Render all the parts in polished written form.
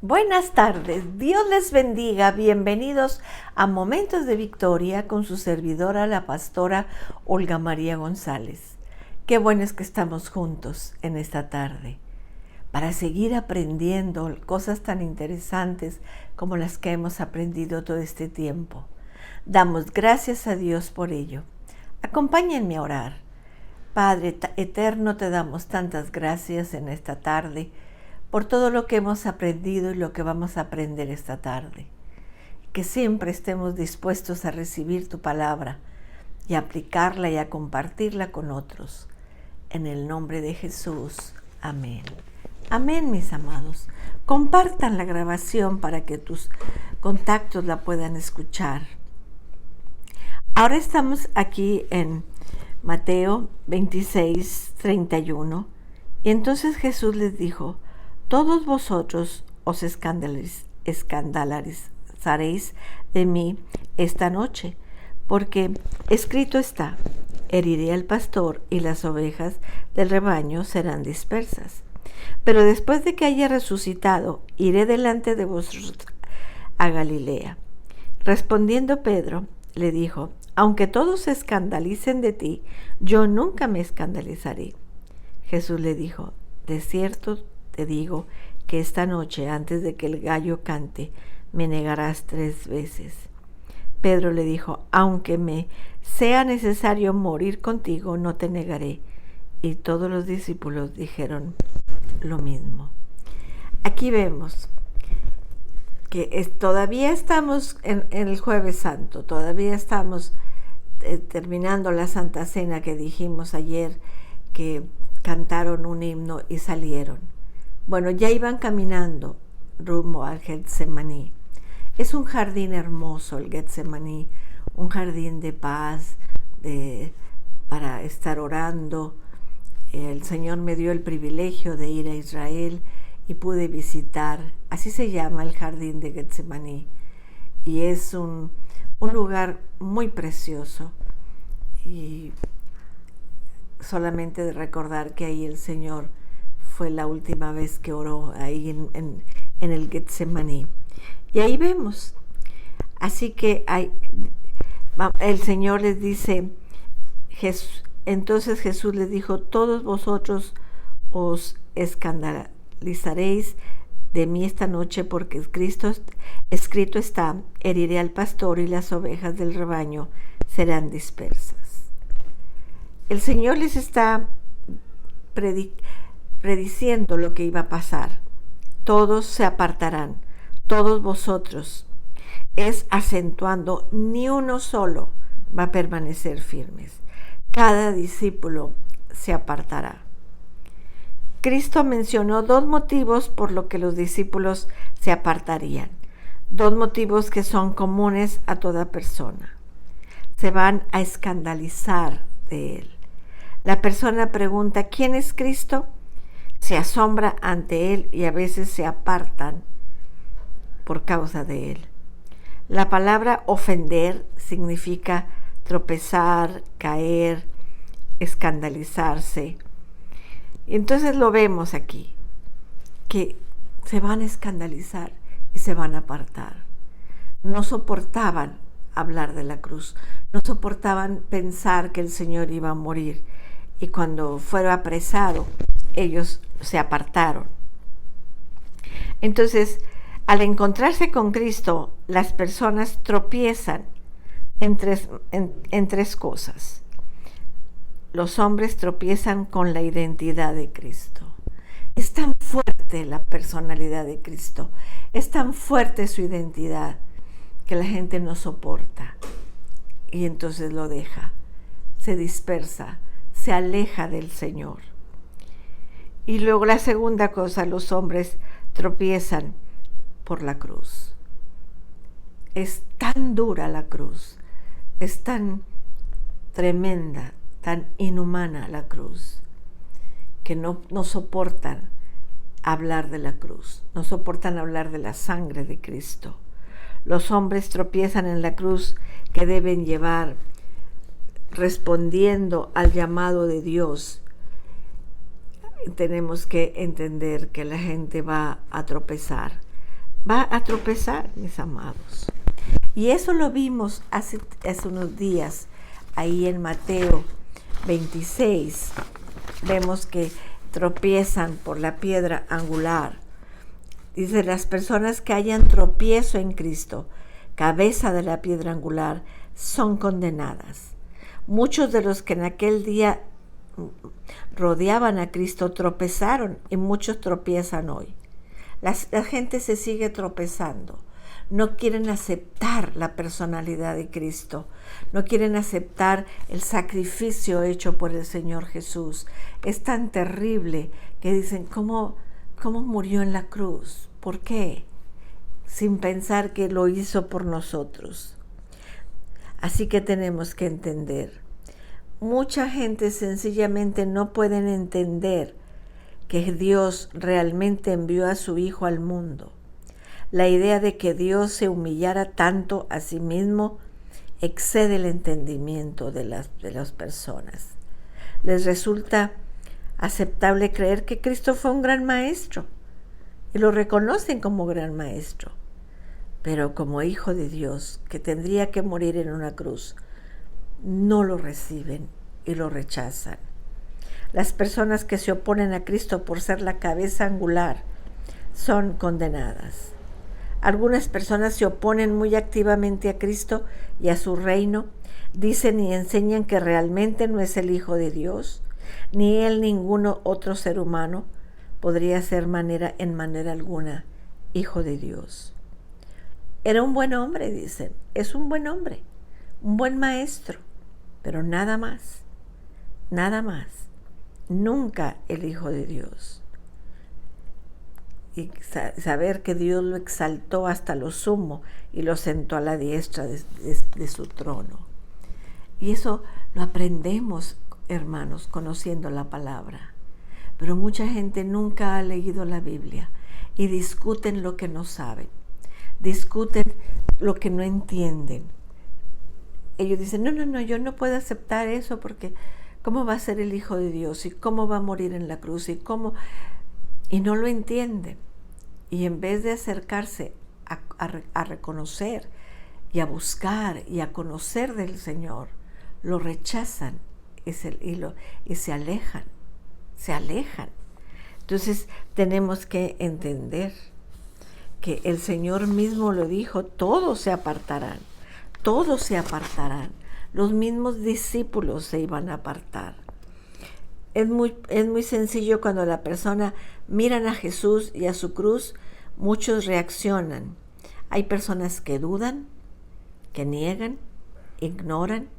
Buenas tardes, Dios les bendiga, bienvenidos a Momentos de Victoria con su servidora, la pastora Olga María González. Qué bueno es que estamos juntos en esta tarde para seguir aprendiendo cosas tan interesantes como las que hemos aprendido todo este tiempo. Damos gracias a Dios por ello. Acompáñenme a orar. Padre eterno, te damos tantas gracias en esta tarde por todo lo que hemos aprendido y lo que vamos a aprender esta tarde. Que siempre estemos dispuestos a recibir tu palabra y a aplicarla y a compartirla con otros. En el nombre de Jesús. Amén. Amén, mis amados. Compartan la grabación para que tus contactos la puedan escuchar. Ahora estamos aquí en Mateo 26, 31. Y entonces Jesús les dijo: todos vosotros os escandalizaréis de mí esta noche, porque escrito está: heriré al pastor y las ovejas del rebaño serán dispersas. Pero después de que haya resucitado, iré delante de vosotros a Galilea. Respondiendo Pedro, le dijo: aunque todos se escandalicen de ti, yo nunca me escandalizaré. Jesús le dijo: de cierto te digo que esta noche, antes de que el gallo cante, me negarás 3 veces. Pedro le dijo: aunque me sea necesario morir contigo, no te negaré. Y todos los discípulos dijeron lo mismo. Aquí vemos que todavía estamos en el Jueves Santo, todavía estamos terminando la Santa Cena que dijimos ayer, que cantaron un himno y salieron. Bueno, ya iban caminando rumbo al Getsemaní. Es un jardín hermoso el Getsemaní, un jardín de paz, para estar orando. El Señor me dio el privilegio de ir a Israel y pude visitar, así se llama el jardín de Getsemaní. Y es un lugar muy precioso. Y solamente de recordar que ahí el Señor fue la última vez que oró ahí en el Getsemaní. Y ahí vemos. Así que el Señor les dice, entonces Jesús les dijo: todos vosotros os escandalizaréis de mí esta noche, porque escrito está: heriré al pastor y las ovejas del rebaño serán dispersas. El Señor les está prediciendo lo que iba a pasar. Todos se apartarán, todos vosotros. Es acentuando, ni uno solo va a permanecer firmes. Cada discípulo se apartará. Cristo mencionó 2 motivos por los que los discípulos se apartarían. 2 motivos que son comunes a toda persona. Se van a escandalizar de él. La persona pregunta: ¿quién es Cristo? Se asombra ante él y a veces se apartan por causa de él. La palabra ofender significa tropezar, caer, escandalizarse. Entonces lo vemos aquí, que se van a escandalizar y se van a apartar. No soportaban hablar de la cruz, no soportaban pensar que el Señor iba a morir. Y cuando fue apresado, ellos se apartaron. Entonces, al encontrarse con Cristo, las personas tropiezan en tres cosas. Los hombres tropiezan con la identidad de Cristo. Es tan fuerte la personalidad de Cristo, es tan fuerte su identidad, que la gente no soporta. Y entonces lo deja, se dispersa, se aleja del Señor. Y luego la segunda cosa, los hombres tropiezan por la cruz. Es tan dura la cruz, es tan tremenda, tan inhumana la cruz, que no soportan hablar de la cruz, no soportan hablar de la sangre de Cristo. Los hombres tropiezan en la cruz que deben llevar respondiendo al llamado de Dios. Tenemos que entender que la gente va a tropezar va a tropezar, mis amados. Y eso lo vimos hace unos días, ahí en Mateo 26. Vemos que tropiezan por la piedra angular. Dice, las personas que hayan tropiezo en Cristo, cabeza de la piedra angular, son condenadas. Muchos de los que en aquel día rodeaban a Cristo tropezaron y muchos tropiezan hoy. La gente se sigue tropezando. No quieren aceptar la personalidad de Cristo. No quieren aceptar el sacrificio hecho por el Señor Jesús. Es tan terrible que dicen, ¿cómo murió en la cruz? ¿Por qué? Sin pensar que lo hizo por nosotros. Así que tenemos que entender. Mucha gente sencillamente no pueden entender que Dios realmente envió a su Hijo al mundo. La idea de que Dios se humillara tanto a sí mismo excede el entendimiento de las personas. Les resulta aceptable creer que Cristo fue un gran maestro y lo reconocen como gran maestro, pero como Hijo de Dios, que tendría que morir en una cruz, no lo reciben y lo rechazan. Las personas que se oponen a Cristo por ser la cabeza angular son condenadas. Algunas personas se oponen muy activamente a Cristo y a su reino, dicen y enseñan que realmente no es el Hijo de Dios, ni él ninguno otro ser humano podría ser en manera alguna Hijo de Dios. Era un buen hombre, dicen, es un buen hombre, un buen maestro, pero nada más, nunca el Hijo de Dios. Y saber que Dios lo exaltó hasta lo sumo y lo sentó a la diestra de su trono. Y eso lo aprendemos, hermanos, conociendo la palabra. Pero mucha gente nunca ha leído la Biblia y discuten lo que no saben, discuten lo que no entienden. Ellos dicen, no, yo no puedo aceptar eso porque ¿cómo va a ser el Hijo de Dios? ¿Y cómo va a morir en la cruz? Y no lo entienden. Y en vez de acercarse a reconocer y a buscar y a conocer del Señor, lo rechazan y se alejan. Entonces tenemos que entender que el Señor mismo lo dijo, todos se apartarán. Los mismos discípulos se iban a apartar. Es muy sencillo cuando la persona miran a Jesús y a su cruz, muchos reaccionan. Hay personas que dudan, que niegan, ignoran,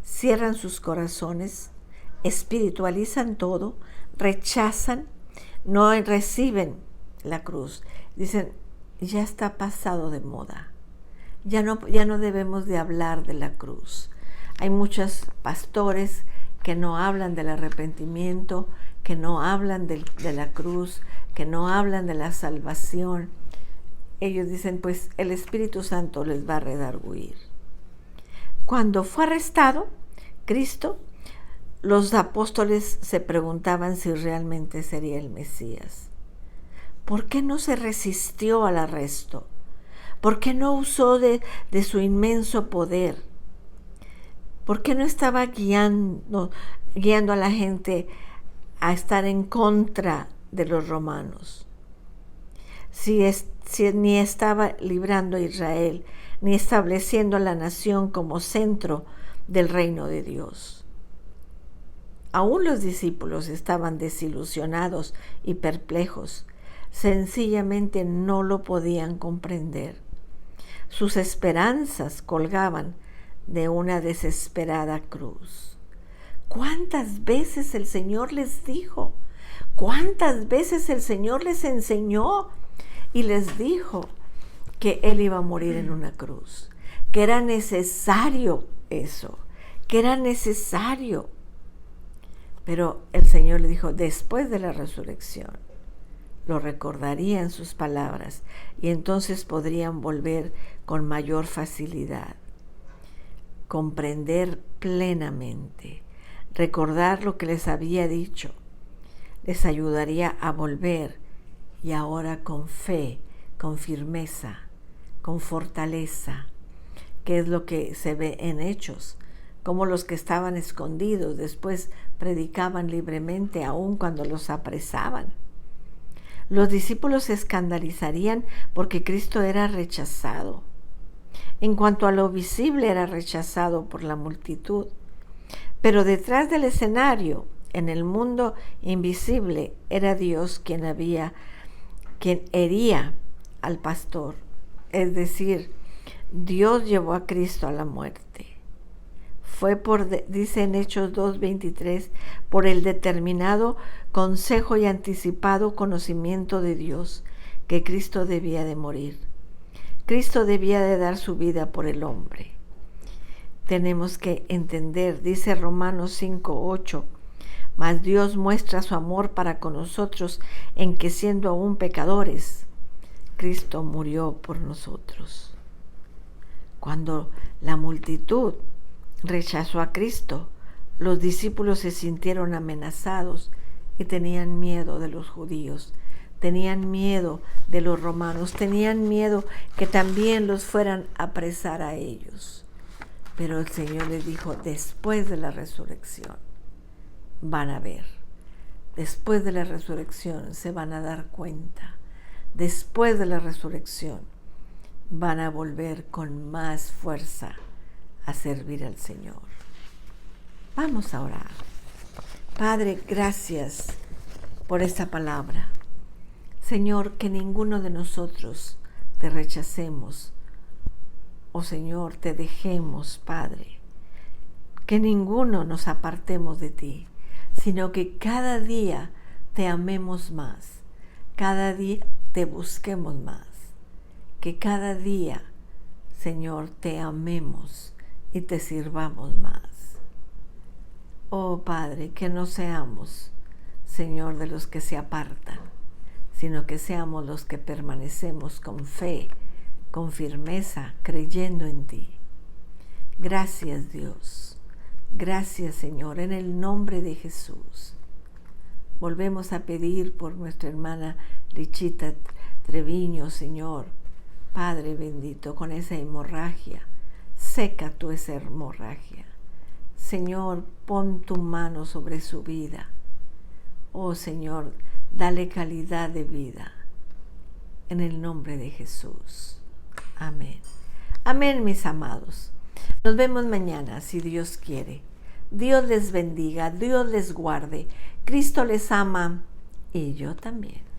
cierran sus corazones, espiritualizan todo, rechazan, no reciben la cruz. Dicen, ya está pasado de moda. Ya no debemos de hablar de la cruz. Hay muchos pastores que no hablan del arrepentimiento, que no hablan de la cruz, que no hablan de la salvación. Ellos dicen, pues el Espíritu Santo les va a redarguir. Cuando fue arrestado Cristo, los apóstoles se preguntaban si realmente sería el Mesías. ¿Por qué no se resistió al arresto? ¿Por qué no usó de su inmenso poder? ¿Por qué no estaba guiando a la gente a estar en contra de los romanos? Si ni estaba librando a Israel, ni estableciendo a la nación como centro del reino de Dios. Aún los discípulos estaban desilusionados y perplejos. Sencillamente no lo podían comprender. Sus esperanzas colgaban de una desesperada cruz. ¿Cuántas veces el Señor les dijo? ¿Cuántas veces el Señor les enseñó y les dijo que Él iba a morir en una cruz? Que era necesario eso, que era necesario. Pero el Señor le dijo, después de la resurrección, lo recordarían sus palabras y entonces podrían volver con mayor facilidad, comprender plenamente, recordar lo que les había dicho, les ayudaría a volver y ahora con fe, con firmeza, con fortaleza, que es lo que se ve en Hechos, como los que estaban escondidos después predicaban libremente aun cuando los apresaban. Los discípulos se escandalizarían porque Cristo era rechazado. En cuanto a lo visible, era rechazado por la multitud. Pero detrás del escenario, en el mundo invisible, era Dios quien hería al pastor. Es decir, Dios llevó a Cristo a la muerte. Fue dice en Hechos 2:23, por el determinado consejo y anticipado conocimiento de Dios, que Cristo debía de morir. Cristo debía de dar su vida por el hombre. Tenemos que entender, dice Romanos 5:8, mas Dios muestra su amor para con nosotros en que siendo aún pecadores, Cristo murió por nosotros. Cuando la multitud rechazó a Cristo, los discípulos se sintieron amenazados y tenían miedo de los judíos, tenían miedo de los romanos, tenían miedo que también los fueran a apresar a ellos. Pero el Señor les dijo, después de la resurrección van a ver, después de la resurrección se van a dar cuenta, después de la resurrección van a volver con más fuerza a servir al Señor. Vamos a orar. Padre, gracias por esta palabra. Señor, que ninguno de nosotros te rechacemos. Oh Señor, te dejemos, Padre. Que ninguno nos apartemos de ti, sino que cada día te amemos más, cada día te busquemos más, que cada día, Señor, te amemos y te sirvamos más. Oh Padre, que no seamos, Señor, de los que se apartan, sino que seamos los que permanecemos con fe, con firmeza, creyendo en ti. Gracias, Dios. Gracias, Señor, en el nombre de Jesús. Volvemos a pedir por nuestra hermana Lichita Treviño, Señor. Padre bendito, con esa hemorragia, seca tú esa hemorragia. Señor, pon tu mano sobre su vida. Oh Señor, dale calidad de vida. En el nombre de Jesús. Amén. Amén, mis amados. Nos vemos mañana, si Dios quiere. Dios les bendiga, Dios les guarde. Cristo les ama y yo también.